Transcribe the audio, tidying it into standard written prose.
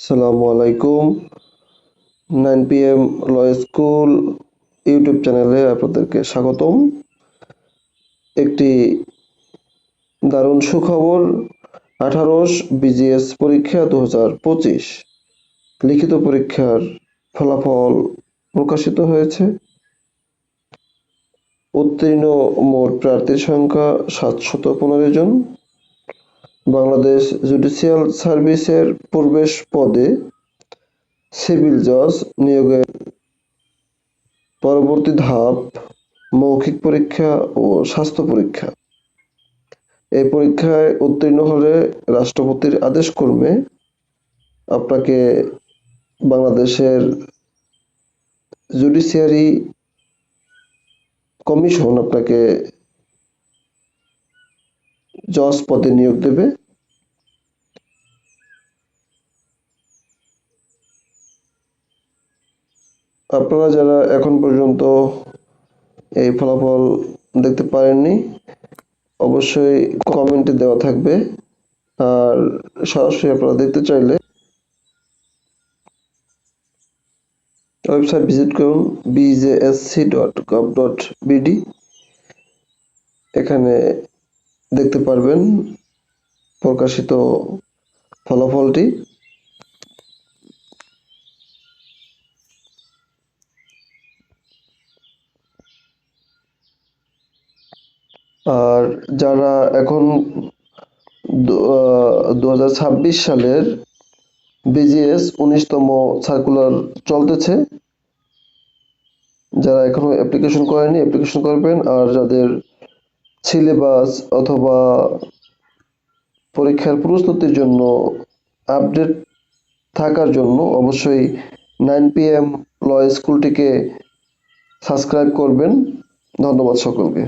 আসসালামু আলাইকুম। 9 PM law school YouTube চ্যানেলে আপনাদেরকে স্বাগতম। একটি দারুণ সুখবর, 18শ বিজিএস পরীক্ষা 2025 লিখিত পরীক্ষার ফলাফল প্রকাশিত হয়েছে। উত্তীর্ণ মোট প্রার্থীর সংখ্যা 715 জন। বাংলাদেশ জুডিশিয়াল সার্ভিসের প্রবেশ পদে সিভিল জজ নিয়োগের পরবর্তী ধাপ মৌখিক পরীক্ষা ও স্বাস্থ্য পরীক্ষা। এই পরীক্ষায় উত্তীর্ণ হলে রাষ্ট্রপতির আদেশক্রমে আপনাকে বাংলাদেশের জুডিশিয়ারি কমিশন আপনাকে জজ পদে নিয়োগ দেবে। আপনারা যারা এখন পর্যন্ত এই ফলাফল দেখতে পারেননি, অবশ্যই কমেন্টে দেওয়া থাকবে। আর সরাসরি আপনারা দেখতে চাইলে ওয়েবসাইট ভিজিট করুন bjsc.gov.bd। এখানে দেখতে পারবেন প্রকাশিত ফলাফলটি। আর যারা এখন 2026 সালের বিজিএস 19তম সার্কুলার চলতেছে, যারা এখনো অ্যাপ্লিকেশন করেনি অ্যাপ্লিকেশন করবেন। আর যাদের সিলেবাস অথবা পরীক্ষার প্রস্তুতির জন্য আপডেট থাকার জন্য অবশ্যই 9 PM ল স্কুলটিকে সাবস্ক্রাইব করবেন। ধন্যবাদ সকলকে।